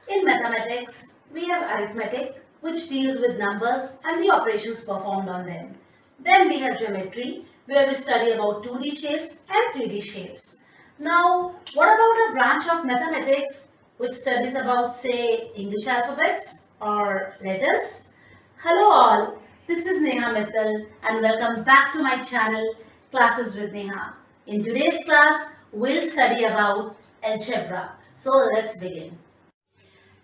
In mathematics, we have arithmetic, which deals with numbers and the operations performed on them. Then we have geometry, where we study about 2D shapes and 3D shapes. Now, what about a branch of mathematics which studies about, say, English alphabets or letters? Hello all, this is Neha Mittal and welcome back to my channel Classes with Neha. In today's class, we'll study about algebra. So let's begin.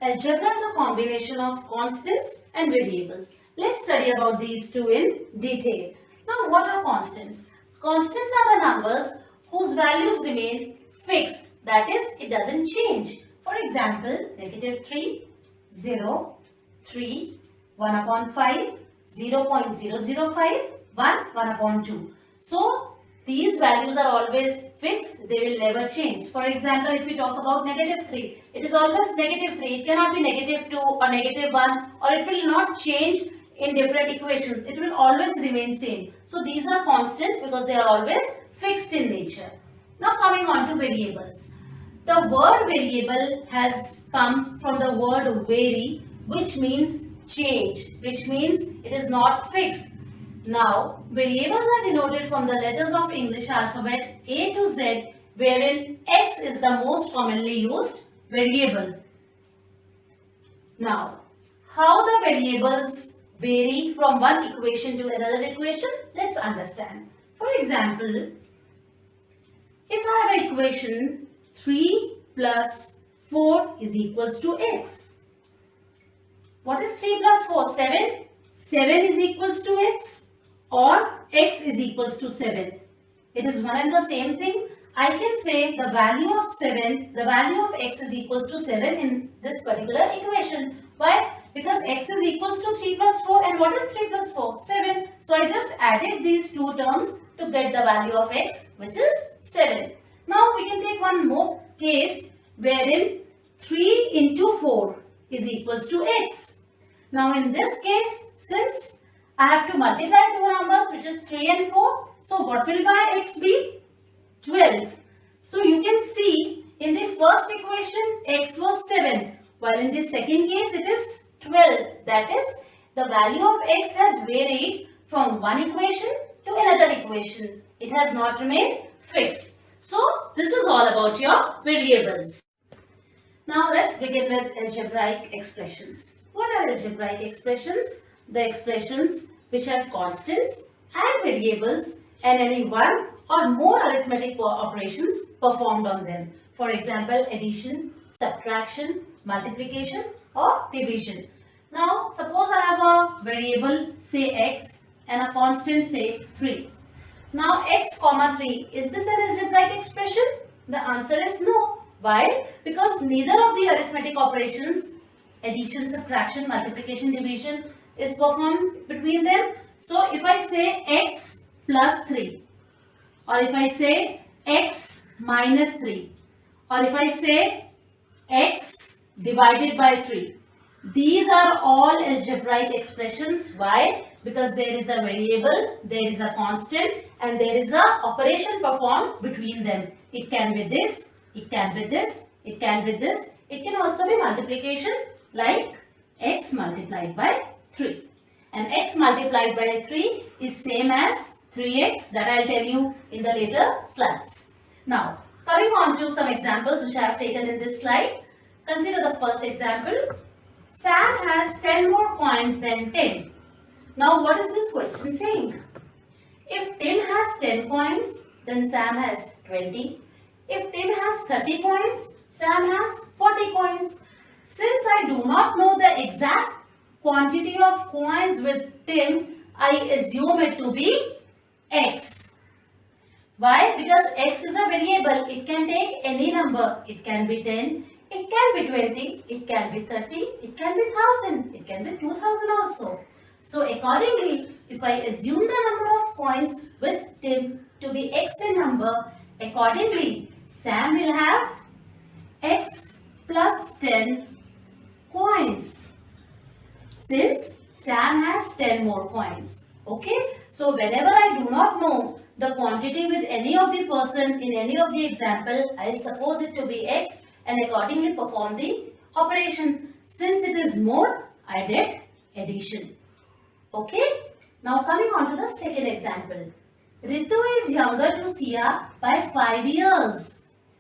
Algebra is a combination of constants and variables. Let's study about these two in detail. Now, what are constants? Constants are the numbers whose values remain fixed. That is, it doesn't change. For example, negative 3, 0, 3, 1 upon 5, 0.005, 1 upon 2. So, these values are always fixed, they will never change. For example, if we talk about negative 3, it is always negative 3. It cannot be negative 2 or negative 1, or it will not change in different equations. It will always remain same. So these are constants because they are always fixed in nature. Now coming on to variables. The word variable has come from the word vary, which means change, which means it is not fixed. Now, variables are denoted from the letters of English alphabet A to Z, wherein X is the most commonly used variable. Now, how the variables vary from one equation to another equation, let's understand. For example, if I have an equation 3 plus 4 is equals to X. What is 3 plus 4? 7. 7 is equals to X. Or X is equals to 7. It is one and the same thing. I can say the value of 7, the value of X is equals to 7 in this particular equation. Why? Because X is equals to 3 plus 4, and what is 3 plus 4? 7. So I just added these two terms to get the value of X, which is 7. Now we can take one more case wherein 3 into 4 is equals to X. Now in this case, since I have to multiply two numbers, which is 3 and 4. So what will my X be? 12. So you can see in the first equation X was 7, while in the second case it is 12. That is, the value of X has varied from one equation to another equation. It has not remained fixed. So this is all about your variables. Now let's begin with algebraic expressions. What are algebraic expressions? The expressions which have constants and variables and any one or more arithmetic operations performed on them. For example, addition, subtraction, multiplication or division. Now, suppose I have a variable say x and a constant say 3. Now, x comma 3, is this an algebraic expression? The answer is no. Why? Because neither of the arithmetic operations, addition, subtraction, multiplication, division, is performed between them. So if I say x plus 3, or if I say x minus 3, or if I say x divided by 3, these are all algebraic expressions. Why? Because there is a variable, there is a constant, and there is a operation performed between them. It can be this, it can be this, it can be this. It can also be multiplication, like x multiplied by 3, and x multiplied by 3 is same as 3x, that I will tell you in the later slides. Now, coming on to some examples which I have taken in this slide. Consider the first example. Sam has 10 more coins than Tim. Now, what is this question saying? If Tim has 10 coins, then Sam has 20. If Tim has 30 coins, Sam has 40 coins. Since I do not know the exact quantity of coins with Tim, I assume it to be x. Why? Because x is a variable. It can take any number. It can be 10, it can be 20, it can be 30, it can be 1000, it can be 2000 also. So accordingly, if I assume the number of coins with Tim to be x in number, accordingly Sam will have x plus 10 coins, since Sam has 10 more coins. Okay, so whenever I do not know the quantity with any of the person in any of the example, I will suppose it to be x and accordingly perform the operation. Since it is more, I did addition. Okay. Now coming on to the second example. Ritu is younger to Sia by 5 years.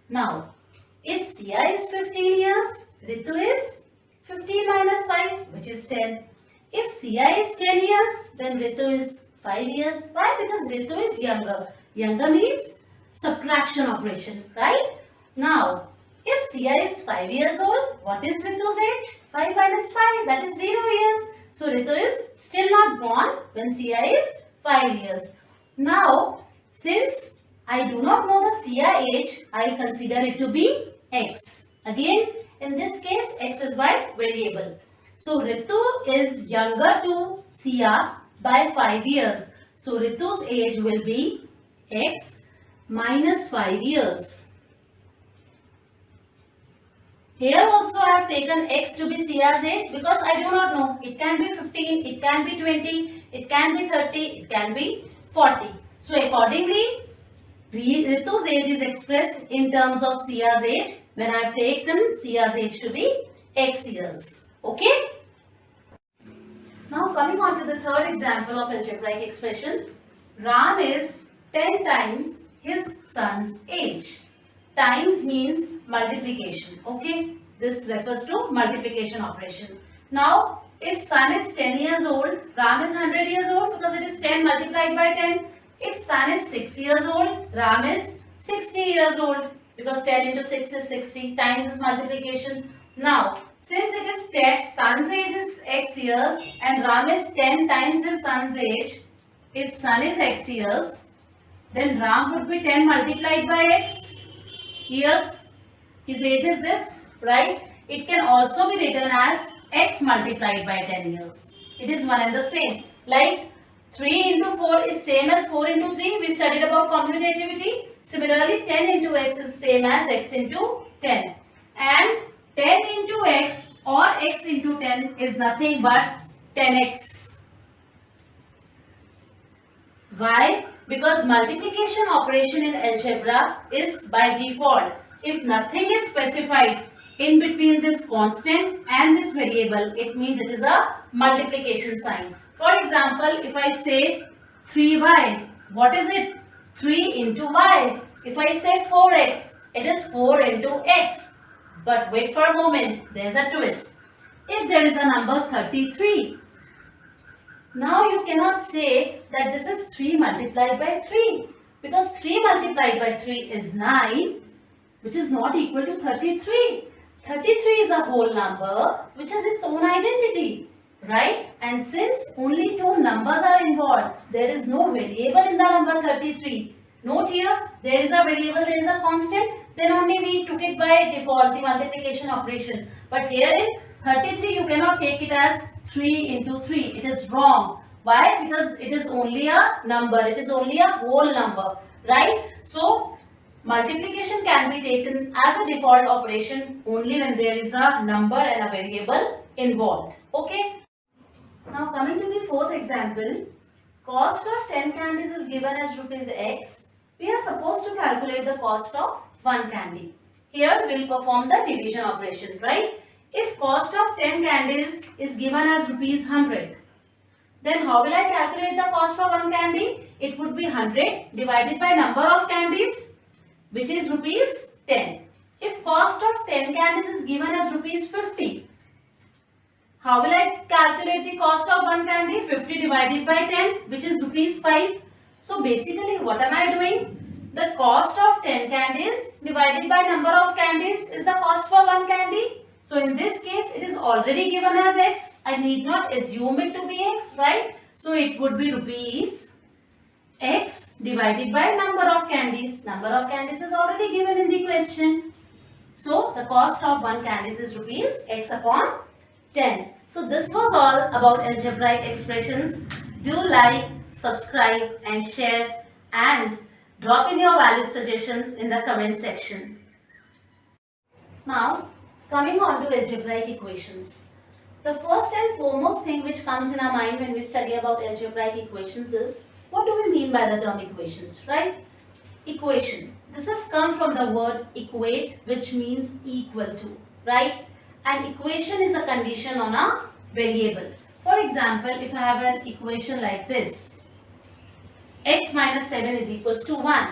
Now, if Sia is 15 years, Ritu is 15 minus 5, which is 10. If Sia is 10 years, then Ritu is 5 years. Why? Because Ritu is younger. Younger means subtraction operation, right? Now, if Sia is 5 years old, what is Ritu's age? 5 minus 5, that is 0 years. So, Ritu is still not born when Sia is 5 years. Now, since I do not know the Sia age, I consider it to be X. Again, in this case, X is my variable. So, Ritu is younger to Sia by 5 years. So, Ritu's age will be X minus 5 years. Here also I have taken X to be Sia's age because I do not know. It can be 15, it can be 20, it can be 30, it can be 40. So accordingly, Ritu's age is expressed in terms of Sia's age when I have taken Sia's age to be X years. Okay? Now coming on to the third example of algebraic expression. Ram is 10 times his son's age. Times means multiplication. Okay? This refers to multiplication operation. Now, if son is 10 years old, Ram is 100 years old because it is 10 multiplied by 10. If son is 6 years old, Ram is 60 years old because 10 into 6 is 60. Times is multiplication. Now, since it is 10, son's age is X years and Ram is 10 times his son's age. If son is X years, then Ram would be 10 multiplied by X years. His age is this, right? It can also be written as X multiplied by 10 years. It is one and the same. Like 3 into 4 is same as 4 into 3. We studied about commutativity. Similarly, 10 into X is same as X into 10. And 10 into X or X into 10 is nothing but 10X. Why? Because multiplication operation in algebra is by default. If nothing is specified in between this constant and this variable, it means it is a multiplication sign. For example, if I say 3y, what is it? 3 into y. If I say 4x, it is 4 into x. But wait for a moment, there is a twist. If there is a number 33, now you cannot say that this is 3 multiplied by 3 because 3 multiplied by 3 is 9, which is not equal to 33. 33 is a whole number which has its own identity, right? And since only two numbers are involved, there is no variable in the number 33. Note here, there is a variable, there is a constant, then only we took it by default, the multiplication operation. But here in 33, you cannot take it as 3 into 3. It is wrong. Why? Because it is only a number. It is only a whole number, right? So, multiplication can be taken as a default operation only when there is a number and a variable involved. Okay? Now, coming to the fourth example, cost of 10 candies is given as rupees X. We are supposed to calculate the cost of 1 candy. Here, we will perform the division operation, right? If cost of 10 candies is given as rupees 100, then how will I calculate the cost for 1 candy? It would be 100 divided by number of candies, which is rupees 10. If cost of 10 candies is given as rupees 50, how will I calculate the cost of 1 candy? 50 divided by 10, which is rupees 5. So basically, what am I doing? The cost of 10 candies divided by number of candies is the cost for 1 candy. So in this case, it is already given as X. I need not assume it to be X, right? So it would be rupees X divided by number of candies. Number of candies is already given in the question. So the cost of 1 candies is rupees X upon 10. So this was all about algebraic expressions. Do like, subscribe and share and drop in your valid suggestions in the comment section. Now, coming on to algebraic equations. The first and foremost thing which comes in our mind when we study about algebraic equations is, what do we mean by the term equations, right? Equation. This has come from the word equate, which means equal to, right? an equation is a condition on a variable. For example, if I have an equation like this, x minus 7 is equals to 1.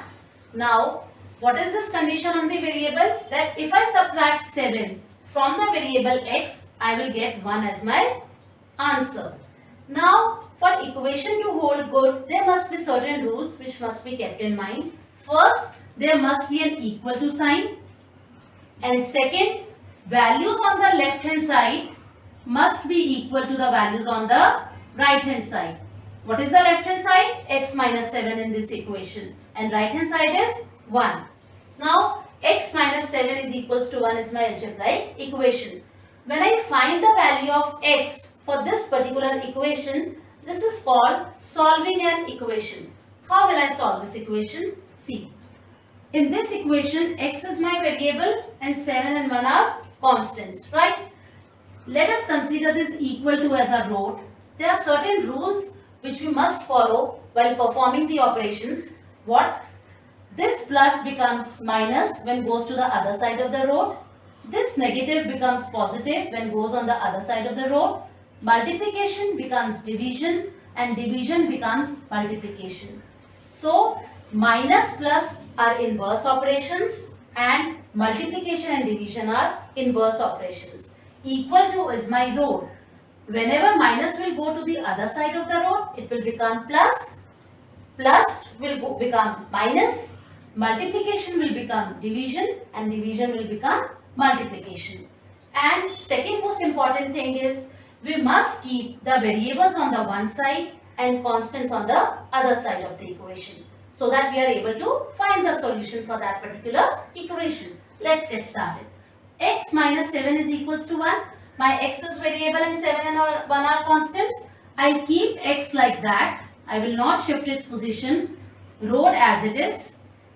Now, what is this condition on the variable? That if I subtract 7 from the variable x, I will get 1 as my answer. Now, for equation to hold good, there must be certain rules which must be kept in mind. First, there must be an equal to sign. And second, values on the left hand side must be equal to the values on the right hand side. What is the left hand side? X minus 7 in this equation. And right hand side is 1. Now, x minus 7 is equals to 1 is my algebraic equation. When I find the value of x for this particular equation, this is called solving an equation. How will I solve this equation? See. In this equation, x is my variable and 7 and 1 are constants, right? Let us consider this equal to as a root. There are certain rules which we must follow while performing the operations. What? This plus becomes minus when goes to the other side of the root. This negative becomes positive when goes on the other side of the root. Multiplication becomes division and division becomes multiplication. So, minus plus are inverse operations and multiplication and division are inverse operations. Equal to is my root. Whenever minus will go to the other side of the root, it will become plus. Plus will become minus. Multiplication will become division and division will become multiplication. And second most important thing is we must keep the variables on the one side and constants on the other side of the equation, so that we are able to find the solution for that particular equation. Let's get started. X minus 7 is equals to 1. My x is variable and 7 and 1 are constants. I keep x like that. I will not shift its position. Root as it is.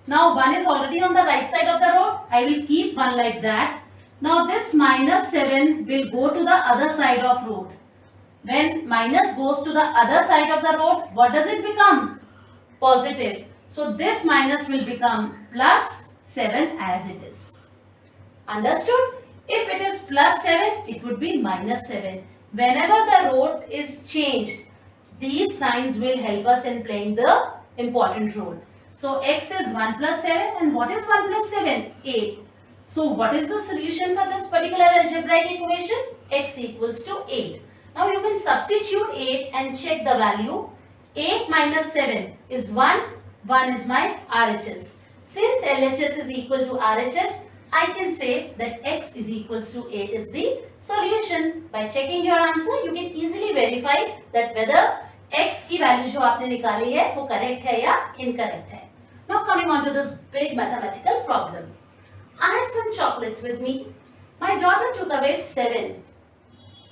Now 1 is already on the right side of the root. I will keep 1 like that. Now this minus 7 will go to the other side of root. When minus goes to the other side of the root, what does it become? Positive. So this minus will become plus 7 as it is. Understood? If it is plus 7, it would be minus 7. Whenever the root is changed, these signs will help us in playing the important role. So x is 1 plus 7 and what is 1 plus 7? 8. So what is the solution for this particular algebraic equation? X equals to 8. Now you can substitute 8 and check the value. 8 minus 7 is 1. 1 is my RHS. Since LHS is equal to RHS, I can say that x is equals to 8 is the solution. By checking your answer, you can easily verify that whether x की value जो आपने निकाली है वो correct है या incorrect है. Now coming on to this big mathematical problem. I had some chocolates with me. My daughter took away 7.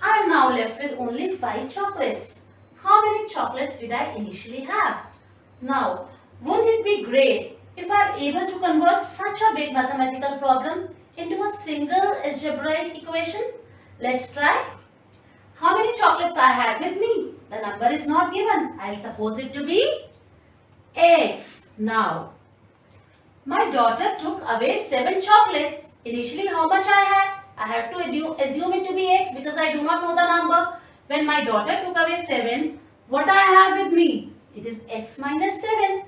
I am now left with only 5 chocolates. How many chocolates did I initially have? Now, wouldn't it be great if I am able to convert such a big mathematical problem into a single algebraic equation? Let's try. How many chocolates I had with me? The number is not given. I'll suppose it to be x. Now, my daughter took away 7 chocolates. Initially, how much I had? I have to assume it to be x because I do not know the number. When my daughter took away 7, what I have with me? It is x minus 7.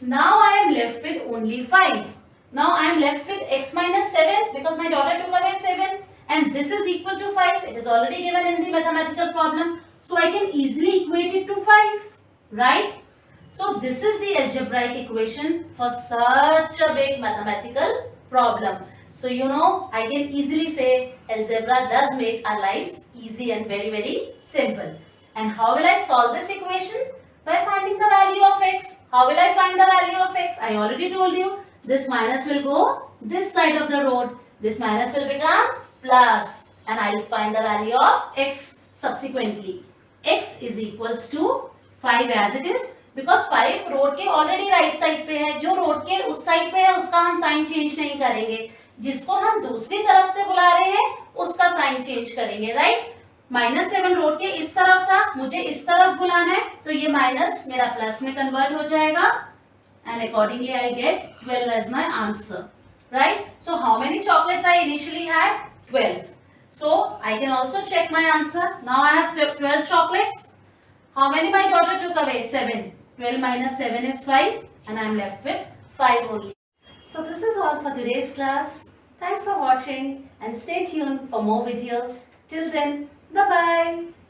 Now I am left with only 5. Now I am left with x minus 7 because my daughter took away 7 and this is equal to 5. It is already given in the mathematical problem. So I can easily equate it to 5. Right? So this is the algebraic equation for such a big mathematical problem. So you know, I can easily say algebra does make our lives easy and very, very simple. And how will I solve this equation? By finding the value of x. How will I find the value of x? I already told you. This minus will go this side of the road. This minus will become plus. And I will find the value of x subsequently. X is equals to 5 as it is. Because 5 road के already right side पे है, जो road के उस side पे है उसका हम साइन चेंज नहीं करेंगे, जिसको हम दूसरी तरफ से बुला रहे हैं उसका साइन चेंज करेंगे. राइट? -7 रोड के इस तरफ था, मुझे इस तरफ बुलाना है तो ये माइनस मेरा प्लस में कन्वर्ट हो जाएगा and accordingly I get 12 as my answer. Right? So how many chocolates I initially had? 12. So I can also check my answer. Now I have 12 chocolates. How many my daughter took away? 7. 12 minus 7 is 5 and I am left with 5 only. So this is all for today's class. Thanks for watching and stay tuned for more videos. Till then, bye-bye.